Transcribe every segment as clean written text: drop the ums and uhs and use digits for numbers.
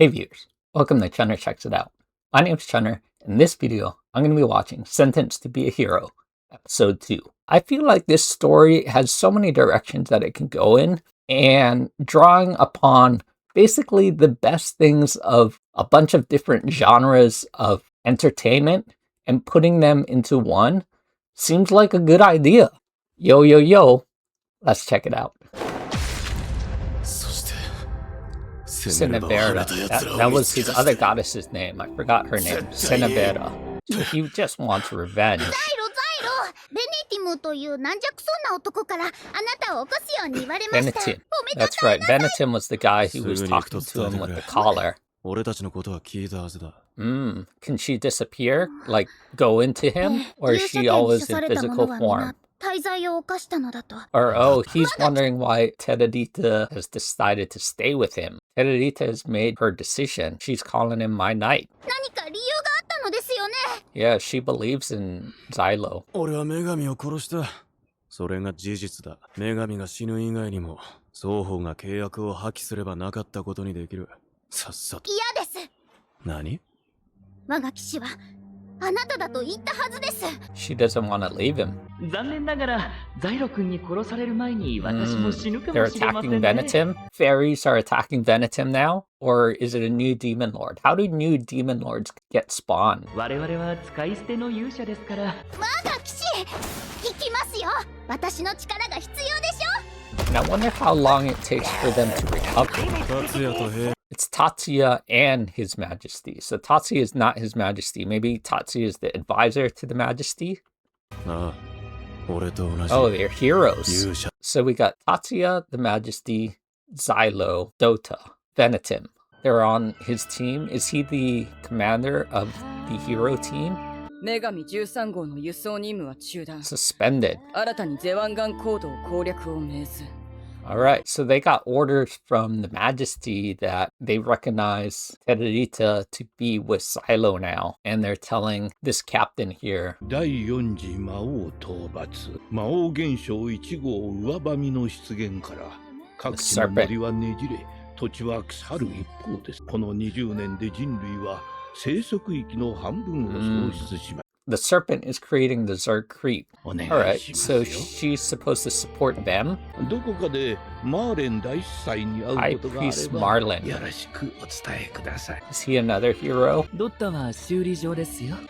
Hey viewers, welcome to Chunner Checks It Out. My name is Chunner. In this video, I'm going to be watching Sentenced to be a Hero, Episode 2. I feel like this story has so many directions that it can go in, and drawing upon basically the best things of a bunch of different genres of entertainment and putting them into one seems like a good idea. Yo, let's check it out. Cinebera. That was his other goddess's name. I forgot her name. Cinebera. He just wants revenge. Venetim. That's right. Venetim was the guy who was talking to him with the collar. Can she disappear? Like, go into him? Or is she always in physical form? Or, he's wondering why Teredita has decided to stay with him. Teredita has made her decision. She's calling him my knight. Yeah, she believes in Xylo. She doesn't want to leave him. They're attacking Venetim? Fairies are attacking Venetim now? Or is it a new demon lord? How do new demon lords get spawned? And I wonder how long it takes for them to recover. It's Tatsuya and His Majesty. So Tatsuya is not His Majesty. Maybe Tatsuya is the advisor to the Majesty? Oh, they're heroes. So we got Tatsuya, the Majesty, Xylo, Dota, Venetim. They're on his team. Is he the commander of the hero team? Suspended. Alright, so they got orders from the Majesty that they recognize Teredita to be with Xylo now, and they're telling this captain here. The serpent. The serpent is creating the Zerg creep. Alright, so she's supposed to support them? High Priest Marlin. Is he another hero?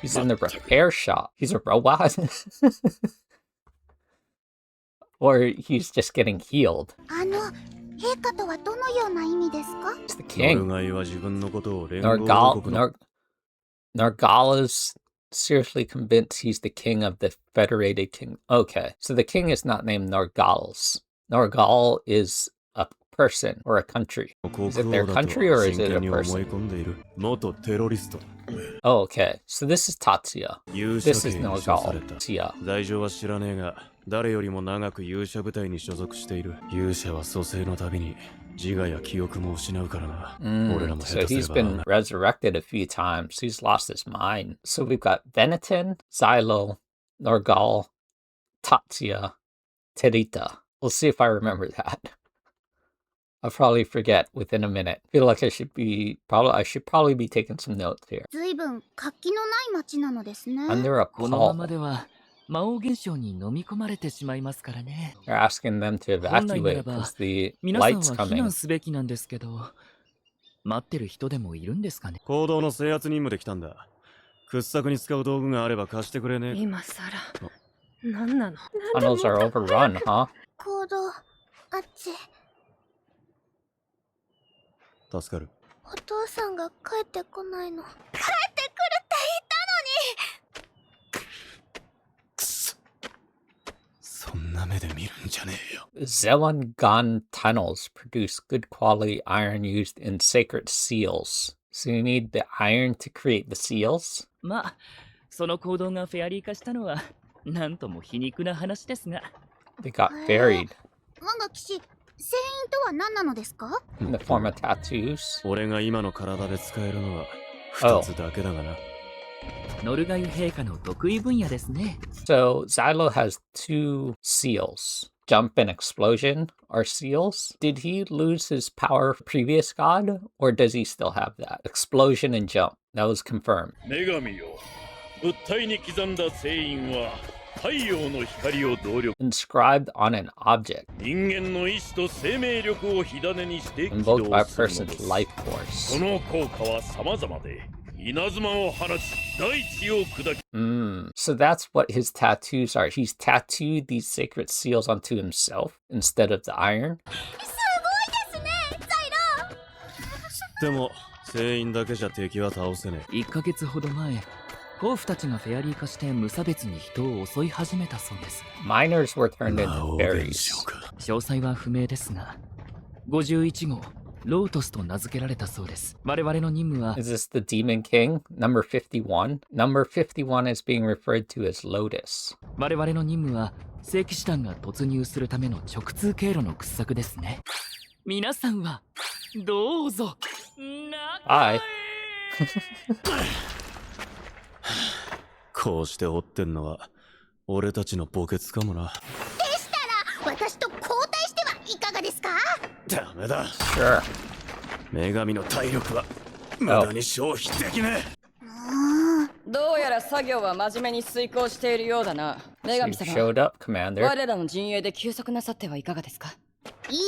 He's in the repair shop. He's a robot? Or he's just getting healed. He's the king. Nargala's seriously convinced he's the king of the Federated King. Okay, so the king is not named Nargals. Nargal is a person or a country. Is it their country or is it a person? Oh, okay. So this is Tatsuya. This is Nargal. Tatsuya. So he's been resurrected a few times. He's lost his mind. So we've got Venetim, Xylo, Nargal, Tatsuya, Teredita. We'll see if I remember that. I'll probably forget within a minute. I feel like I should probably be taking some notes here. Under a pall. They're asking them to evacuate because the light's coming. Tunnels are overrun, huh? Zewan tunnels produce good quality iron used in sacred seals. So you need the iron to create the seals? They got buried. In the form of tattoos? Oh. ノルガユ陛下の得意分野ですね。So Xylo has two seals. Jump and explosion are seals. Did he lose his power previous god, or does he still have that? Explosion and jump. That was confirmed. 女神よ、物体に刻んだ聖印は太陽の光を動力。 Inscribed on an object. 人間の意志と生命力を火種にして起 Invoked by 動 a するの person's です。 life そ force. の効果は様々で、稲妻を放ち、大地を砕き。 So that's what his tattoos are. He's tattooed these sacred seals onto himself instead of the iron. すごいですねザイロ。でも聖印だけじゃ敵は倒せねえ。1ヶ月ほど前、甲府たちがフェアリー化して無差別に人を襲い始めたそうです。 Miners were turned 魔 into 王 fairies. 現象か。詳細は不明ですが、51号ロートスと名付けられたそうです。我々の任務は Is this the Demon King? Number 51? Number 51 is being referred to as Lotus. 我々の任務は聖騎士団が突入するための直通経路の掘削ですね。皆さんはどうぞ。 Bye. こうして追ってんのは俺たちの墓穴かもな。でしたら私と交代してはいかがですか？ダメだ。 Sure. 女神の体力は無駄に消費できねどうやら作業は真面目に遂行しているようだな。女 So 神 you 様、 showed up, Commander. 我らの陣営で休息なさってはいかがですか？いいえ、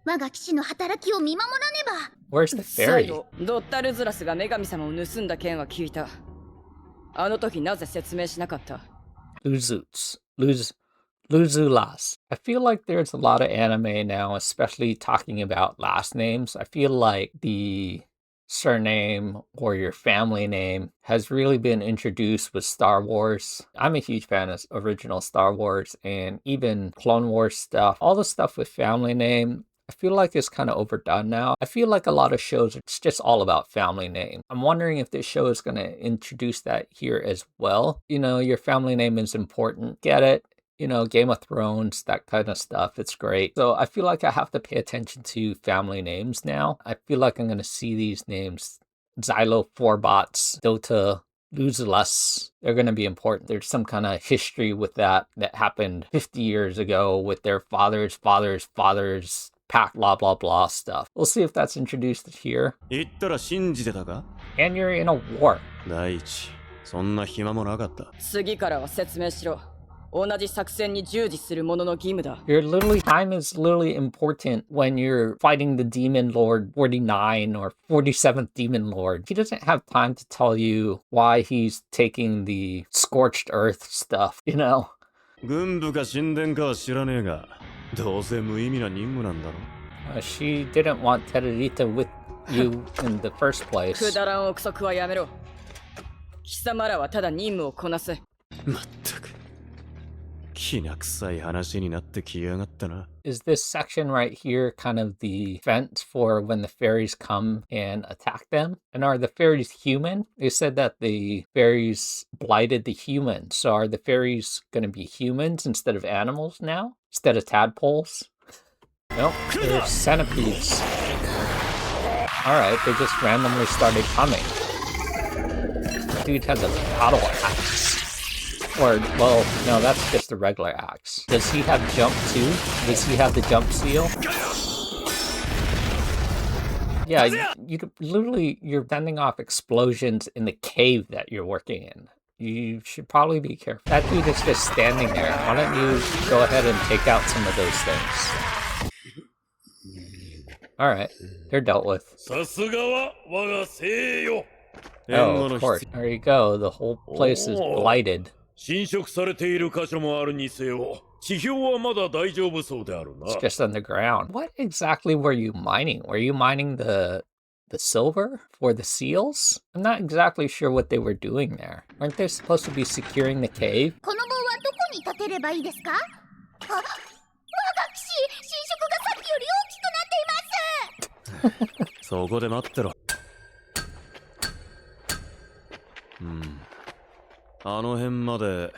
我が騎士の働きを見守らねば。 Where's the 最 fairy? 後、ドッタルズラスが女神様を盗んだ件は聞いた。あの時なぜ説明しなかった？ Luzulas. I feel like there's a lot of anime now, especially talking about last names. I feel like the surname or your family name has really been introduced with Star Wars. I'm a huge fan of original Star Wars and even Clone Wars stuff. All the stuff with family name, I feel like it's kind of overdone now. I feel like a lot of shows, it's just all about family name. I'm wondering if this show is going to introduce that here as well. You know, your family name is important. Get it? You know, Game of Thrones, that kind of stuff. It's great. So I feel like I have to pay attention to family names now. I feel like I'm going to see these names. Xylo, Forbots, Dota, Luzulas. They're going to be important. There's some kind of history with that happened 50 years ago with their fathers, pack, blah, blah, blah stuff. We'll see if that's introduced here. え。言ったら信じてたか？ And you're in a war. 第一、そんな暇もなかった。次からは説明しろ。同じ作戦に従事する者の義務だ。Time is literally important when you're fighting the Demon Lord 49 or 47th Demon Lord. He doesn't have time to tell you why he's taking the scorched earth stuff, you know? 軍部か神殿かは知らねえが、どうせ無意味な任務なんだろ。She didn't want Tererita with you in the first く place. だらん憶測はやめろ。貴様らはただ任務をこなす。まったく。きな臭い話になってきやがったな。Is this section right here kind of the fence for when the fairies come and attack them? And are the fairies human? They said that the fairies blighted the humans. So are the fairies going to be humans instead of animals now? Instead of tadpoles? Nope, they're centipedes. Alright, they just randomly started coming. Dude has a battle axe. Or, well, no, that's just a regular axe. Does he have jump too? Does he have the jump seal? Yeah, you could literally, you're fending off explosions in the cave that you're working in. You should probably be careful. That dude is just standing there. Why don't you go ahead and take out some of those things? Alright, they're dealt with. さすがは我が聖よ。 Oh, of course. There you go. The whole place is blighted. 侵食されている箇所もあるにせよ、地表はまだ大丈夫そうであるな。 It's just underground. What exactly were you mining? Were you mining the silver for the seals? I'm not exactly sure what they were doing there. Aren't they supposed to be securing the cave? この棒はどこに立てればいいですか？あ、我が騎士、侵食がさっきより大きくなっています。そこで待ってろ。あの辺まで。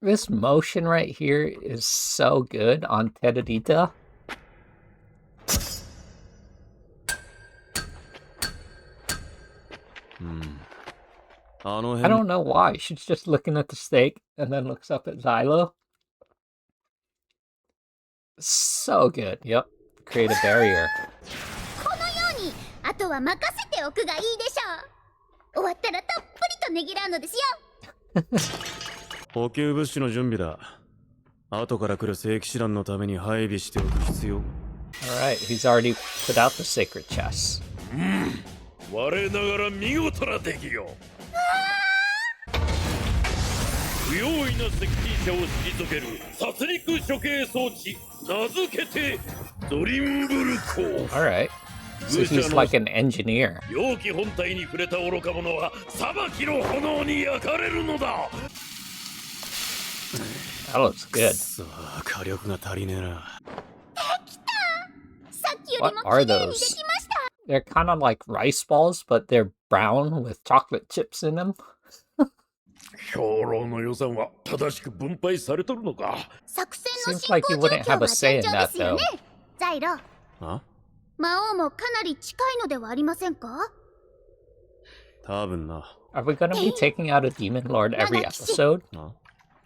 This motion right here is so good on Tererita. の I 辺 don't know why. She's just looking at the steak and then looks up at Xylo. So good. Yep. Create a barrier. このようにあとは任せておくがいいでしょう。終わったらたっぷりとねぎらうのですよ。補給物資の準備だ。後から来る聖騎士団のために配備しておく必要。Alright, he's already put out the sacred chest. 我ながら見事な出来よ。不用意な接近者を退ける殺戮処刑装置、名付けてドリンブルコー。 Alright. So he's like an engineer. 容器本体に触れた愚か者は裁きの炎に焼かれるのだ。 That looks good. さあ、火力が足りねえな。さっきよりも What are 綺麗にで those? きました。 They're kind of like rice balls, but they're brown with chocolate chips in them. 兵糧の予算は正しく分配されとるのか。作戦の Seems 進 like 行 you 状 wouldn't 況 have は a say 順 in 調 that, ですよ though. ね。ザイロ、あ、魔王もかなり近いのではありませんか？多分な。 Are we gonna be taking out a demon lord every episode? あ、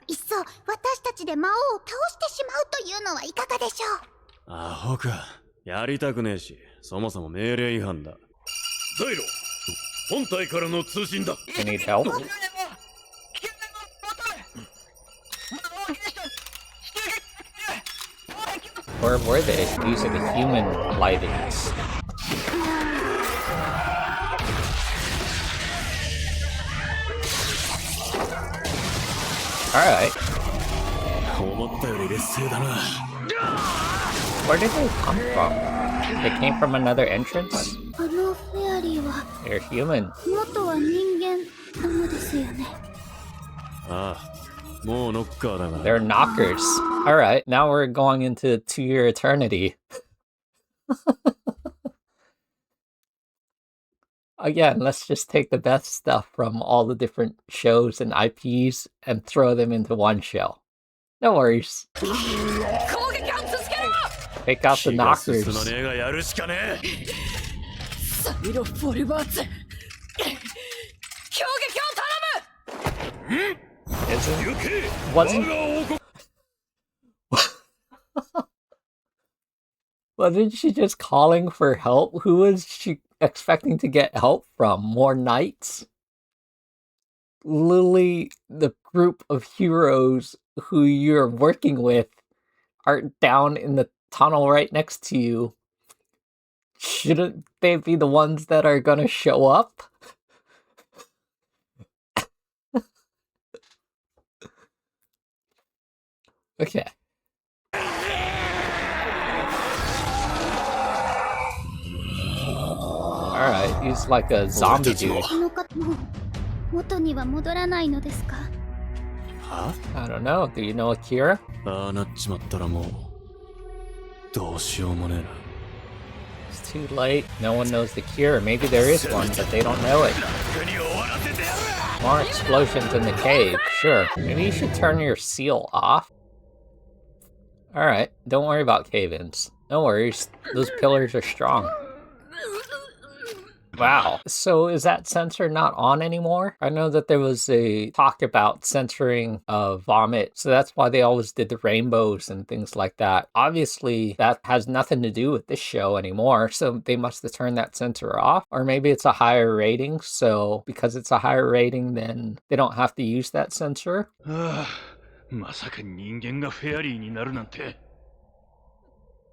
いっそ私たちで魔王を倒してしまうというのはいかがでしょう？アホか。やりたくねえし、そもそも命令違反だ。ザイロ、本体からの通信だ。 You need help? Or were they using a human lightings? Alright. 思ったより劣勢だな。 Where did they come from? They came from another entrance? あのフェアリーは They're human. 元は人間なのですよね。ああ、もうノッカーだが。 They're knockers. Alright, now we're going into 2-year eternity. Again, let's just take the best stuff from all the different shows and IPs and throw them into one show. No worries. 攻撃を続けろ。 Take out the 気が進ま knockers. ねえがやるしかねえ。サイロ・フォルバーツ、攻撃を頼む。 Isn't, 行け。 wasn't, 我が王国。 wasn't she just calling for help? Who was she expecting to get help from? More knights? Literally, the group of heroes who you're working with are down in the tunnel right next to you. Shouldn't they be the ones that are gonna show up? Okay. Alright, he's like a zombie dude. この方も元には戻らないのですか？は I don't know. Do you know Akira? ああなっちまったらもう、どうしようもねえな。 It's too late. No one knows the cure. Maybe there is one, but they don't know it. More explosions in the cave. Sure. Maybe you should turn your seal off. Alright, don't worry about cave-ins. No worries. Those pillars are strong. Wow. So is that sensor not on anymore? I know that there was a talk about censoring vomit, so that's why they always did the rainbows and things like that. Obviously, that has nothing to do with this show anymore, so they must have turned that sensor off. Or maybe it's a higher rating, so because it's a higher rating, then they don't have to use that sensor. まさか人間がフェアリーになるなんて。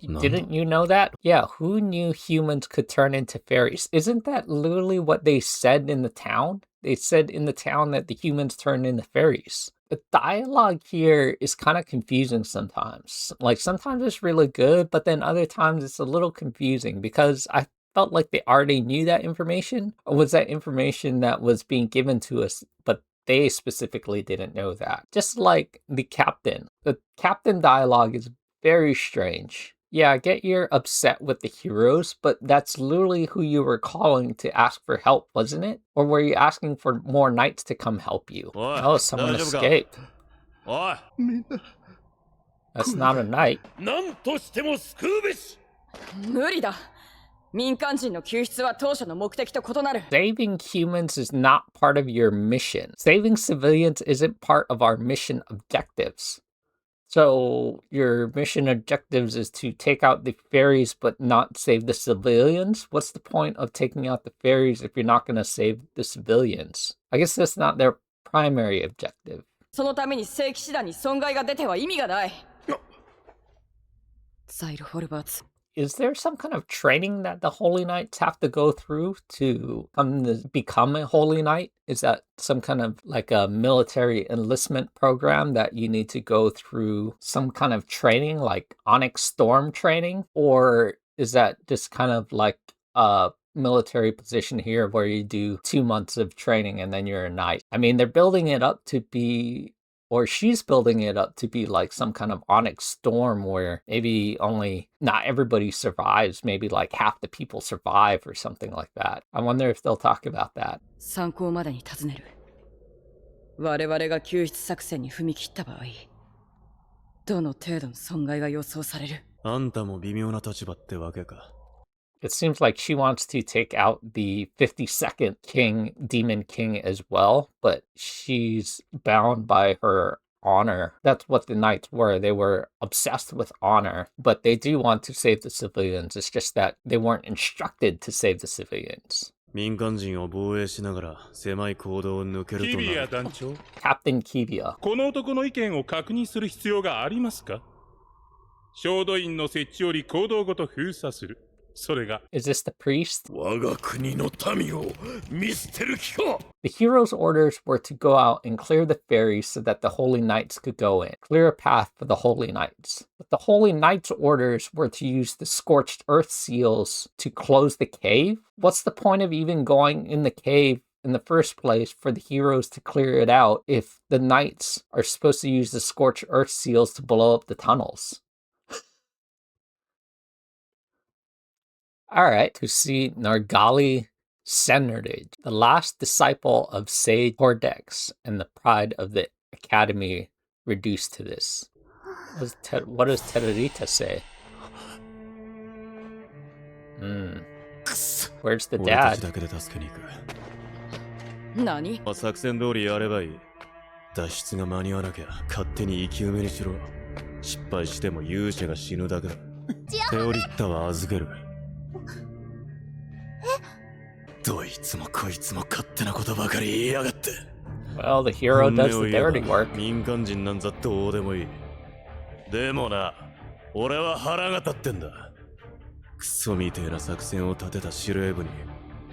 Didn't you know that? Yeah, who knew humans could turn into fairies? Isn't that literally what they said in the town? They said in the town that the humans turned into fairies. The dialogue here is kind of confusing sometimes. Like, sometimes it's really good, but then other times it's a little confusing because I felt like they already knew that information. Or was that information that was being given to us, but they specifically didn't know that? Just like the captain. The captain dialogue is very strange. Yeah, I get you're upset with the heroes, but that's literally who you were calling to ask for help, wasn't it? Or were you asking for more knights to come help you? Oi, Oh, someone 大丈夫か？ escaped. おい、 That's not a knight. なんとしても救うべし。 無理だ。 What? 無理だ。 What? 無理だ。 What? 民間人の救出は当初の目的と異なる。 Saving humans is not part of your mission. Saving civilians isn't part of our mission objectives. So your mission objectives is to take out the ferries but not save the civilians? What's the point of taking out the ferries if you're not going to save the civilians? I guess that's not their primary objective. そのために聖騎士団に損害が出ては意味がない。ザイル・ホルバーツ。 Is there some kind of training that the Holy Knights have to go through to become a Holy Knight? Is that some kind of like a military enlistment program that you need to go through some kind of training, like Onyx Storm training? Or is that just kind of like a military position here where you do 2 months of training and then you're a knight? I mean, they're building it up to be, or she's building it up to be like some kind of Onyx Storm where maybe not everybody survives, maybe like half the people survive or something like that. I wonder if they'll talk about that. 参考までに尋ねる。我々が救出作戦に踏み切った場合、どの程度の損害が予想される？あんたも微妙な立場ってわけか。It seems like she wants to take out the 52nd Demon King as well, but she's bound by her honor. That's what the knights were. They were obsessed with honor, but they do want to save the civilians. It's just that they weren't instructed to save the civilians. 民間人を防衛しながら狭い行動を抜けるとなる。キビア団長、 Captain Kivia. この男の意見を確認する必要がありますか？衝動員の設置より行動ごと封鎖する。それが。 Is this the priest? 我が国の民を見捨てる気か。 The hero's orders were to go out and clear the ferries so that the Holy Knights could go in, clear a path for the Holy Knights. But the Holy Knights' orders were to use the scorched earth seals to close the cave? What's the point of even going in the cave in the first place for the heroes to clear it out if the knights are supposed to use the scorched earth seals to blow up the tunnels? All right, to see Nargali Senerdage, the last disciple of Sage Hordex and the pride of the academy, reduced to this. What does Tererita say? Where's the 俺たち dad? だけで助けに行く。何？作戦通りやればいい。脱出が間に合わなきゃ勝手に生き埋めにしろ。失敗しても勇者が死ぬだけだ。テオリッタは預ける。どいつもこいつも勝手なことばかり言いやがって。Well, the hero 本 does 音を the 言えば dirty work. 民間人なんざどうでもいい。でもな、俺は腹が立ってんだ。クソみてえな作戦を立てた司令部に、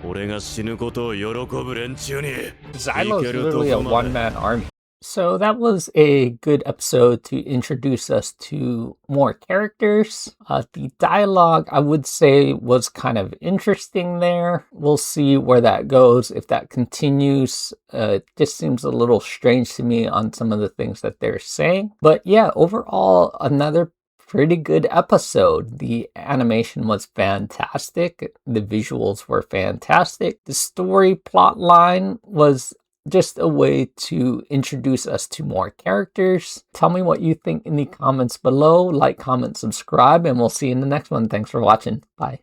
俺が死ぬことを喜ぶ連中に。 Xylo's literally a one-man army. So that was a good episode to introduce us to more characters. The dialogue, I would say, was kind of interesting there. We'll see where that goes, if that continues. It just seems a little strange to me on some of the things that they're saying. But yeah, overall, another pretty good episode. The animation was fantastic. The visuals were fantastic. The story plot line was just a way to introduce us to more characters. Tell me what you think in the comments below. Like, comment, subscribe, and we'll see you in the next one. Thanks for watching. Bye.